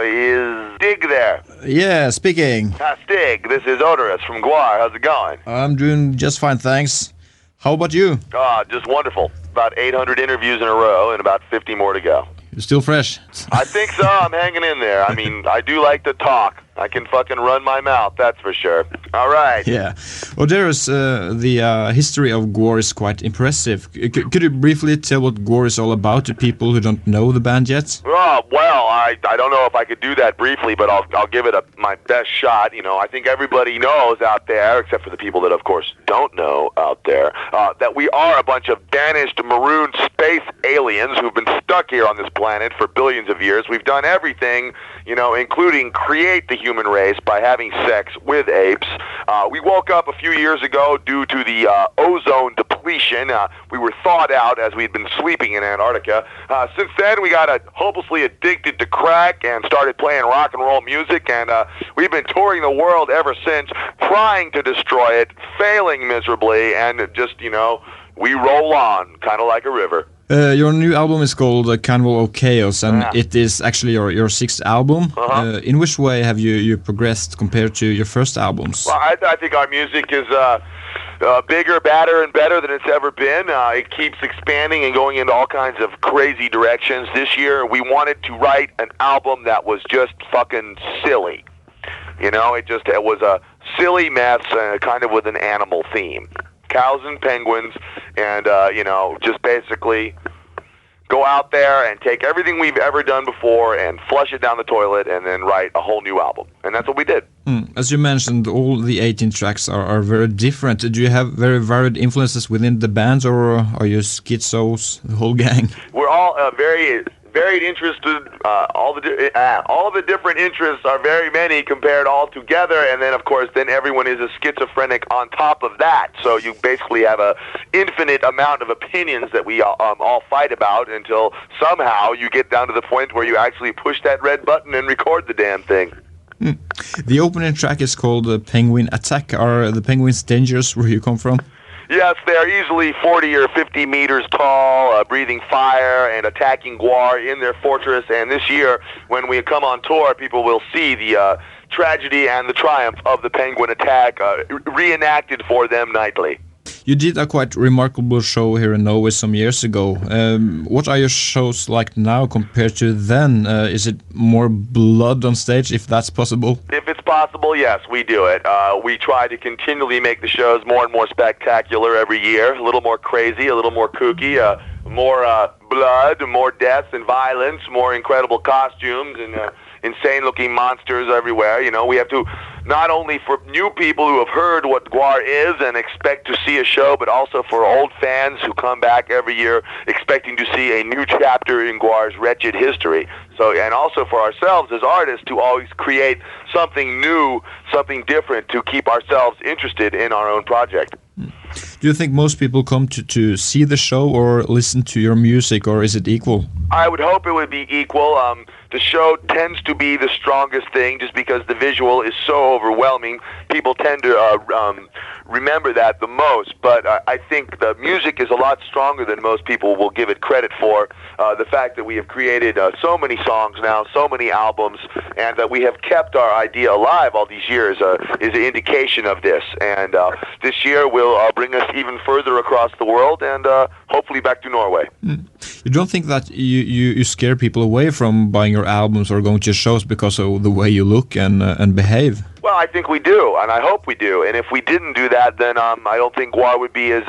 is Stig there? Yeah, speaking. Stig, this is Oderus from GWAR. How's it going? I'm doing just fine, thanks. How about you? Just wonderful. About 800 interviews in a row and about 50 more to go. You're still fresh? I think so. I'm hanging in there. I mean, I do like to talk. I can fucking run my mouth, that's for sure. All right. Yeah. Oderus, the history of GWAR is quite impressive. Could you briefly tell what GWAR is all about to people who don't know the band yet? Oh, well, I don't know if I could do that briefly, but I'll give it my best shot. You know, I think everybody knows out there, except for the people that, of course, don't know out there, that we are a bunch of banished maroon space aliens who've been stuck here on this planet for billions of years. We've done everything, you know, including create the human race by having sex with apes. We woke up a few years ago due to the ozone depletion. We were thawed out as we'd been sleeping in Antarctica. Since then, we got hopelessly addicted to crack and started playing rock and roll music, and we've been touring the world ever since, trying to destroy it, failing miserably, and just, you know, we roll on, kind of like a river. Your new album is called Carnival of Chaos, and it is actually your sixth album. In which way have you progressed compared to your first albums? Well, I think our music is bigger, badder, and better than it's ever been. It keeps expanding and going into all kinds of crazy directions. This year, we wanted to write an album that was just fucking silly. You know, it was a silly mess, kind of with an animal theme. Cows and penguins, and, you know, just basically go out there and take everything we've ever done before and flush it down the toilet and then write a whole new album. And that's what we did. As you mentioned, all the 18 tracks are very different. Do you have very varied influences within the bands, or are you schizos, the whole gang? We're all very interested. All of the different interests are very many compared all together, and then of course everyone is a schizophrenic on top of that. So you basically have a infinite amount of opinions that we all fight about until somehow you get down to the point where you actually push that red button and record the damn thing. The opening track is called Penguin Attack. Are the penguins dangerous where you come from? Yes, they're easily 40 or 50 meters tall, breathing fire and attacking GWAR in their fortress. And this year, when we come on tour, people will see the tragedy and the triumph of the penguin attack reenacted for them nightly. You did a quite remarkable show here in Norway some years ago. What are your shows like now compared to then? Is it more blood on stage, if that's possible? If it's possible, yes, we do it. We try to continually make the shows more and more spectacular every year, a little more crazy, a little more kooky, more blood, more death and violence, more incredible costumes, and insane-looking monsters everywhere. You know, we have to, not only for new people who have heard what GWAR is and expect to see a show, but also for old fans who come back every year expecting to see a new chapter in GWAR's wretched history. So, and also for ourselves as artists to always create something new, something different to keep ourselves interested in our own project. Do you think most people come to see the show or listen to your music, or is it equal? I would hope it would be equal. The show tends to be the strongest thing just because the visual is so overwhelming. People tend to remember that the most, but I think the music is a lot stronger than most people will give it credit for. The fact that we have created so many songs now, so many albums, and that we have kept our idea alive all these years is an indication of this. And this year will bring us even further across the world and hopefully back to Norway. You don't think that you scare people away from buying your albums or going to shows because of the way you look and behave? Well, I think we do, and I hope we do. And if we didn't do that, then I don't think GWAR would be as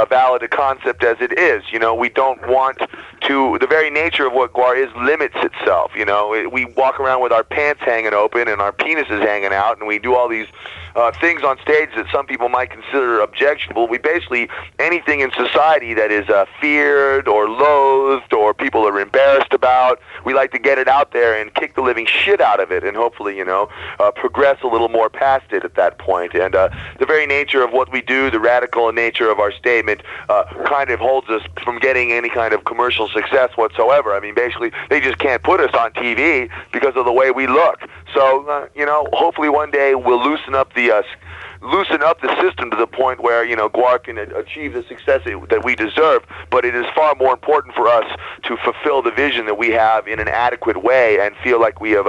valid a concept as it is. You know, we don't want to, the very nature of what GWAR is limits itself. You know, we walk around with our pants hanging open and our penises hanging out, and we do all these things on stage that some people might consider objectionable. We basically, anything in society that is feared or loathed or people are embarrassed about, we like to get it out there and kick the living shit out of it and hopefully, you know, progress a little more past it at that point. And the very nature of what we do, the radical nature of our statement, kind of holds us from getting any kind of commercial success whatsoever. I mean, basically, they just can't put us on TV because of the way we look. So, hopefully one day we'll loosen up the system to the point where, GWAR can achieve the success that we deserve, but it is far more important for us to fulfill the vision that we have in an adequate way and feel like we have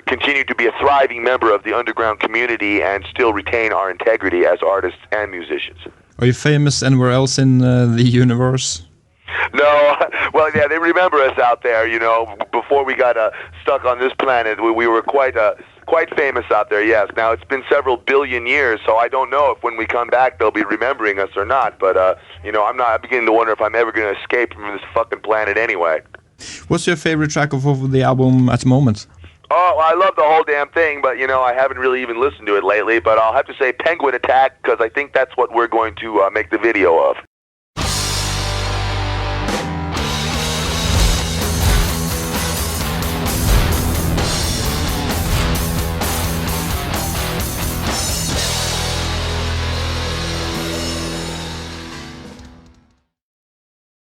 continued to be a thriving member of the underground community and still retain our integrity as artists and musicians. Are you famous anywhere else in the universe? No, well, yeah, they remember us out there, before we got stuck on this planet. We were quite famous out there, yes. Now, it's been several billion years, so I don't know if when we come back they'll be remembering us or not, but, I'm beginning to wonder if I'm ever going to escape from this fucking planet anyway. What's your favorite track of the album at the moment? Oh, I love the whole damn thing, but, I haven't really even listened to it lately, but I'll have to say Penguin Attack, because I think that's what we're going to make the video of.